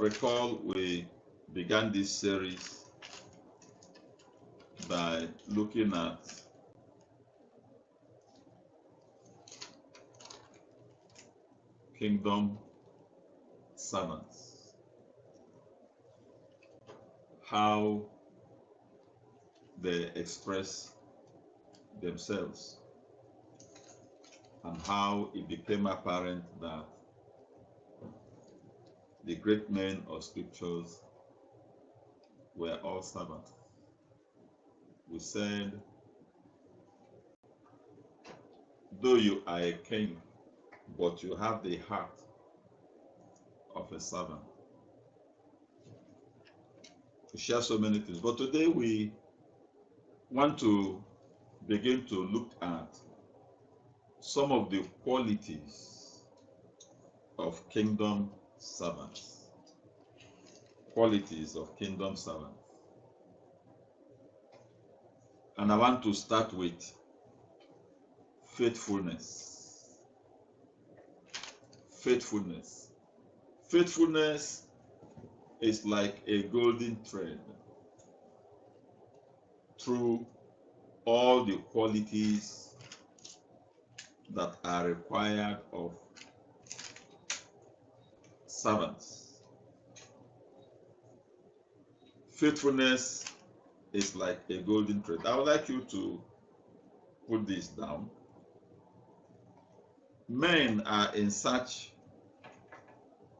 recall we began this series by looking at kingdom servants, how they express themselves, and how it became apparent that the great men of scriptures were all servants. We said, though you are a king, but you have the heart of a servant. We share so many things, but today we want to begin to look at some of the qualities of kingdom servants. Qualities of kingdom servants. And I want to start with faithfulness. Faithfulness. Faithfulness is like a golden thread through all the qualities that are required of servants. Faithfulness is like a golden thread. I would like you to put this down. Men are in search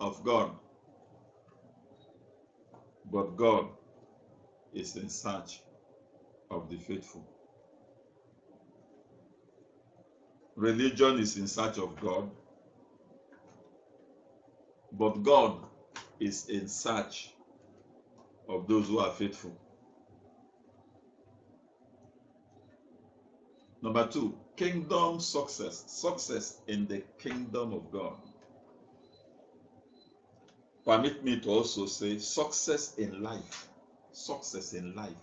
of God, but God is in search of the faithful. Religion is in search of God, but God is in search of those who are faithful. Number two, kingdom success. Success in the kingdom of God. Permit me to also say success in life. Success in life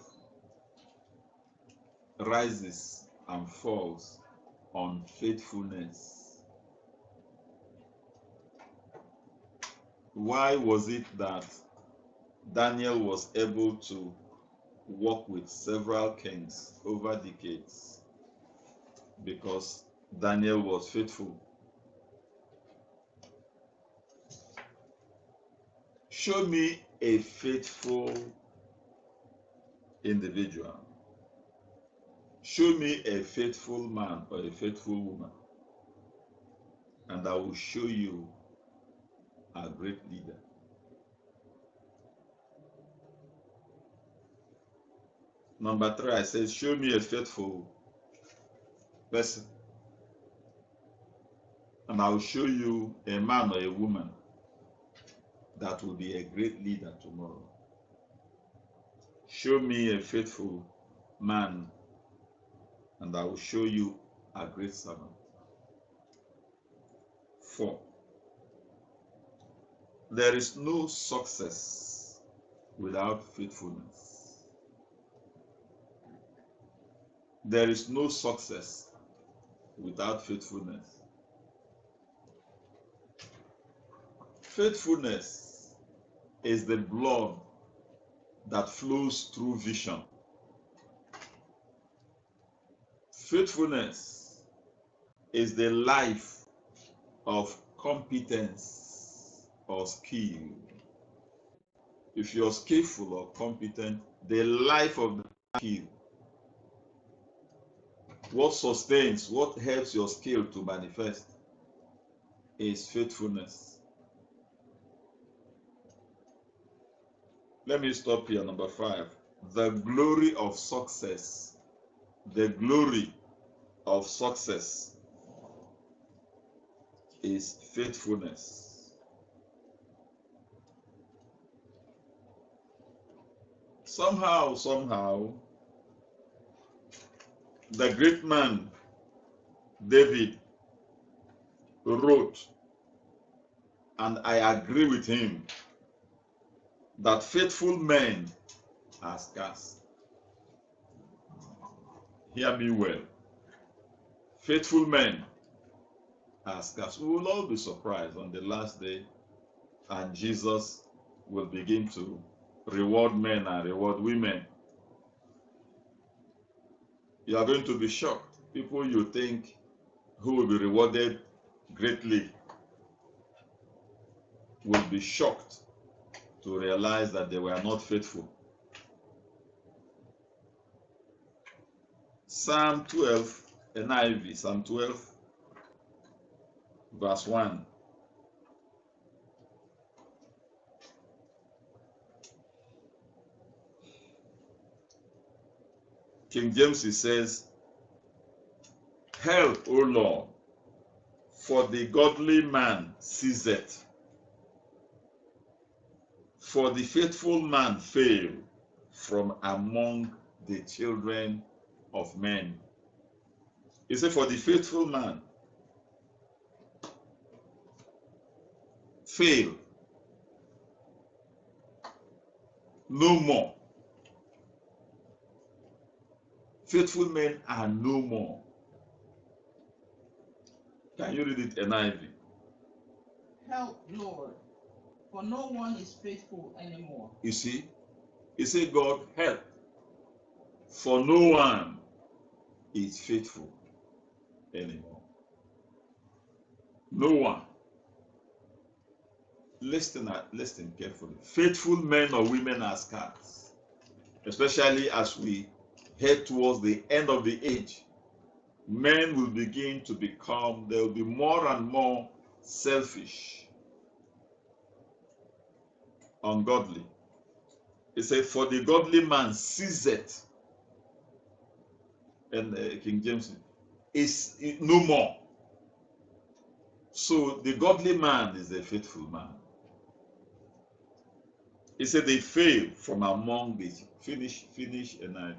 rises and falls on faithfulness. Why was it that Daniel was able to work with several kings over decades? Because Daniel was faithful. Show me a faithful individual. Show me a faithful man or a faithful woman, and I will show you a great leader. Number three, I said, show me a faithful person, and I will show you a man or a woman that will be a great leader tomorrow. Show me a faithful man, and I will show you a great servant. 4. There is no success without faithfulness. There is no success without faithfulness. Faithfulness is the blood that flows through vision. Faithfulness is the life of competence or skill. If you're skillful or competent, the life of the skill. What sustains, what helps your skill to manifest is faithfulness. Let me stop here. Number 5. The glory of success. The glory of success is faithfulness. Somehow, the great man David wrote, and I agree with him, that faithful men are scarce. Hear me well. Faithful men are scarce. We will all be surprised on the last day, and Jesus will begin to reward men and reward women, you are going to be shocked. People you think who will be rewarded greatly will be shocked to realize that they were not faithful. Psalm 12, NIV, Psalm 12, verse 1. King James, he says, "Help, O Lord, for the godly man ceaseth, for the faithful man fail from among the children of men." He said, for the faithful man fail no more. Faithful men are no more. Can you read it, NIV? Help, Lord, for no one is faithful anymore. You see, he said, God, help, for no one is faithful anymore. No one. Listen carefully. Faithful men or women are scarce, especially as we head towards the end of the age. Men will begin to become, they will be more and more selfish, ungodly. He said, for the godly man ceaseth, and King James is no more. So the godly man is a faithful man. He said they fail from among the finish NIV.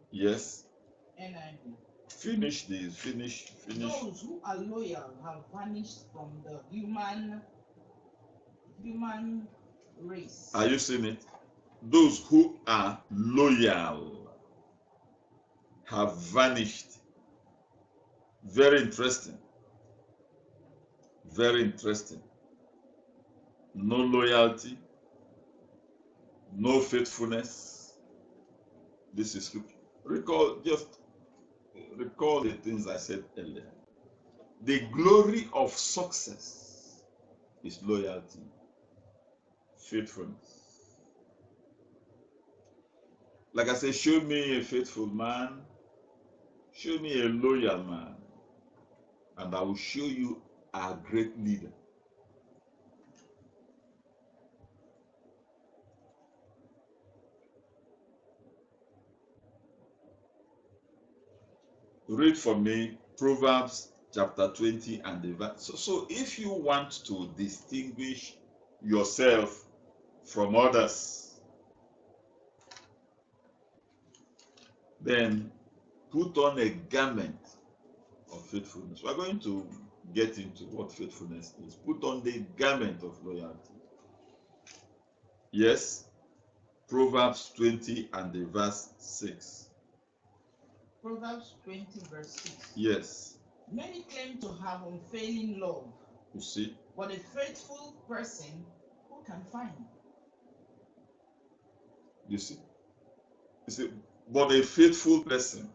Yes. NIV. Finish this. Finish. Those who are loyal have vanished from the human race. Are you seeing it? Those who are loyal have vanished. Very interesting. Very interesting. No loyalty, no faithfulness. This is scripture. Recall the things I said earlier. The glory of success is loyalty, faithfulness. Like I said, show me a faithful man, show me a loyal man, and I will show you a great leader. Read for me Proverbs chapter 20 and the verse. So if you want to distinguish yourself from others, then put on a garment of faithfulness. We're going to get into what faithfulness is. Put on the garment of loyalty. Yes, Proverbs 20 and the verse 6. Proverbs 20 verse 6. Yes. Many claim to have unfailing love. You see? But a faithful person, who can find? You see? You see, but a faithful person,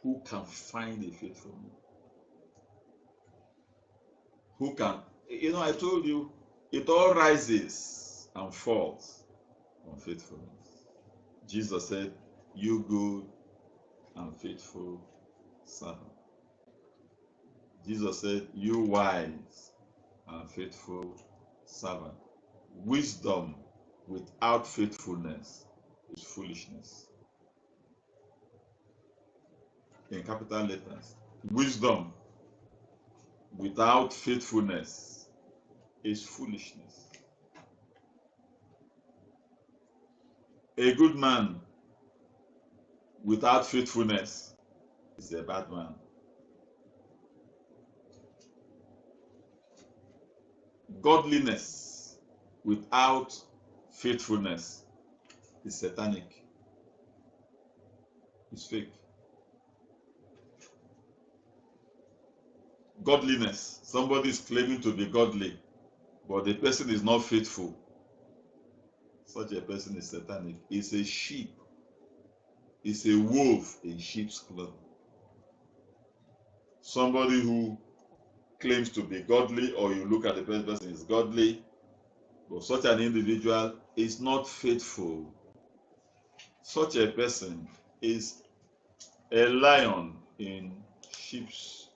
who can find a faithful man? Who can? I told you, it all rises and falls on faithfulness. Jesus said, you good and faithful servant. Jesus said, you wise and faithful servant. Wisdom without faithfulness is foolishness. In capital letters. Wisdom without faithfulness is foolishness. A good man without faithfulness is a bad man. Godliness without faithfulness is satanic. It's fake. godliness. Somebody is claiming to be godly, but the person is not faithful. Such a person is satanic. It's a sheep. It's a wolf in sheep's clothing. Somebody who claims to be godly, or you look at the person is godly, but such an individual is not faithful. Such a person is a lion in sheep's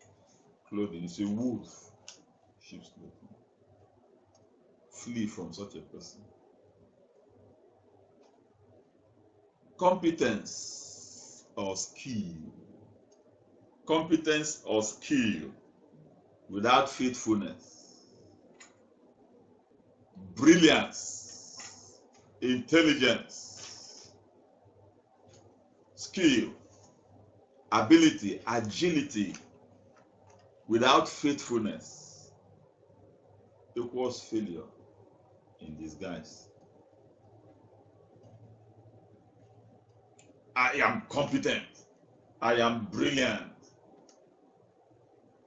clothing. It's a wolf in sheep's clothing. Flee from such a person. Competence or skill. Competence or skill without faithfulness. Brilliance, intelligence, skill, ability, agility without faithfulness equals failure in disguise. I am competent. I am brilliant.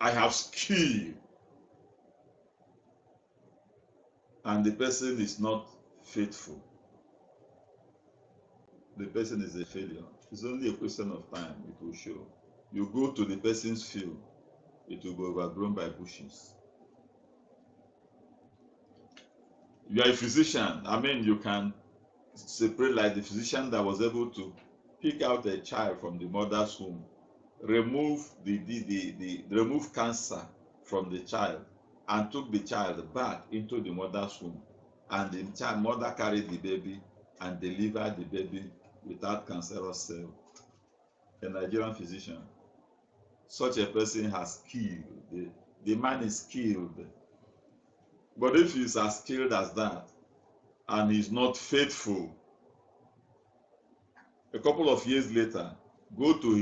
I have skill. And the person is not faithful. The person is a failure. It's only a question of time, it will show. You go to the person's field, it will be overgrown by bushes. You are a physician. I mean, you can separate, like the physician that was able to pick out a child from the mother's womb, remove remove cancer from the child, and took the child back into the mother's womb, and the mother carried the baby and delivered the baby without cancerous cell. A Nigerian physician. Such a person has skill. The man is skilled. But if he's as skilled as that and he's not faithful, a couple of years later, go to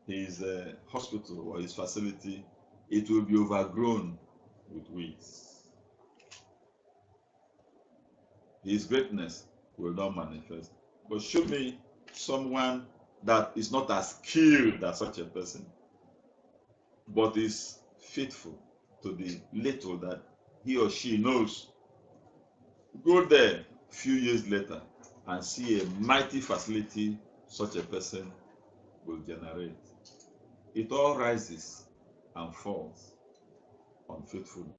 his hospital or his facility, it will be overgrown with weeds. His greatness will not manifest. But show me someone that is not as skilled as such a person, but is faithful to the little that he or she knows. Go there a few years later and see a mighty facility such a person will generate. It all rises and falls on faithfulness.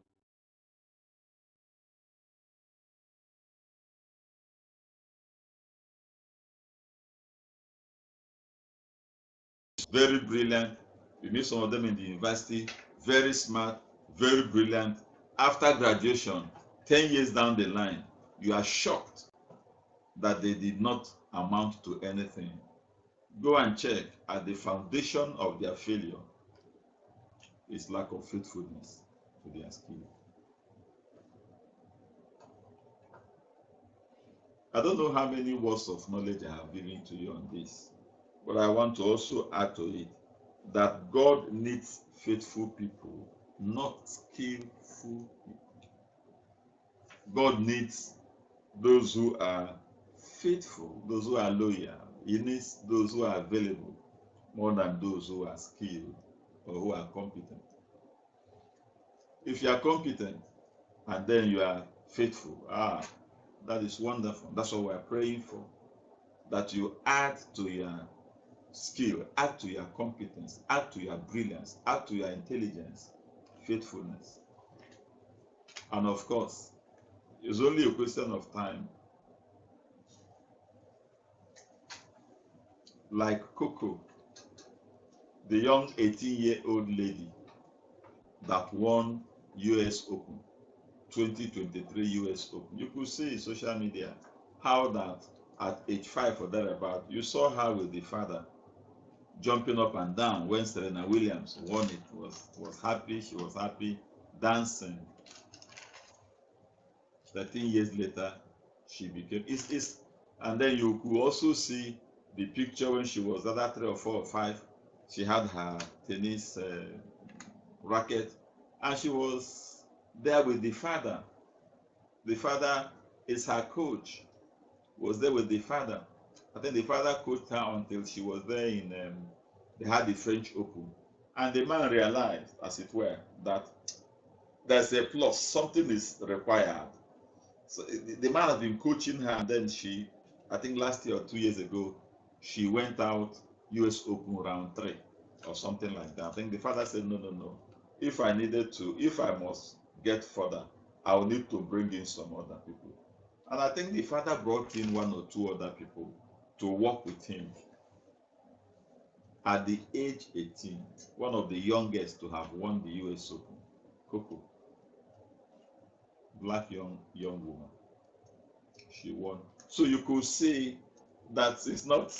Very brilliant. You meet some of them in the university, very smart, very brilliant. After graduation, 10 years down the line, you are shocked that they did not amount to anything. Go and check at the foundation of their failure is lack of faithfulness to their skill. I don't know how many words of knowledge I have given to you on this, but I want to also add to it that God needs faithful people, not skillful people. God needs those who are faithful, those who are loyal. He needs those who are available more than those who are skilled or who are competent. If you are competent and then you are faithful, that is wonderful. That's what we are praying for. That you add to your skill, add to your competence, add to your brilliance, add to your intelligence, faithfulness. And of course, it's only a question of time. Like Coco, the young 18-year-old lady that won US Open, 2023 US Open. You could see in social media how that at age 5 or thereabout, you saw her with the father jumping up and down when Serena Williams won it. Was happy, she was happy, dancing. 13 years later, she became, and then you could also see the picture when she was either 3 or 4 or 5. She had her tennis racket, and she was there with the father. The father is her coach. Was there with the father. I think the father coached her until she was there in. They had the French Open, And the man realized, as it were, that there's a plus, something is required. So the man has been coaching her, and then she, I think last year or 2 years ago, she went out US Open round 3 or something like that. I think the father said, no, no, no. If I must get further, I'll need to bring in some other people. And I think the father brought in 1 or 2 other people to work with him. At the age 18, one of the youngest to have won the US Open, Coco, black young woman, she won. So you could see that it's not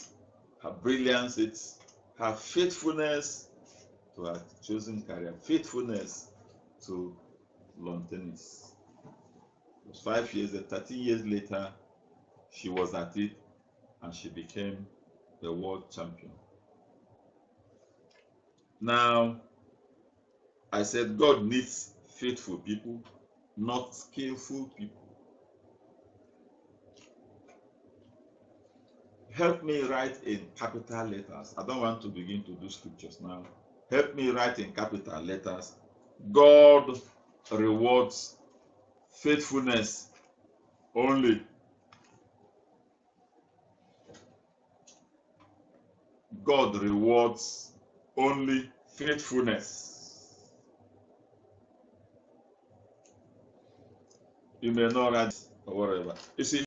her brilliance, it's her faithfulness to her chosen career, faithfulness to lawn tennis. It was 5 years, 13 years later, she was at it and she became the world champion. Now, I said God needs faithful people, not skillful people. Help me write in capital letters. I don't want to begin to do scriptures now. Help me write in capital letters. God rewards faithfulness only. God rewards only faithfulness. You may not write or whatever. You see,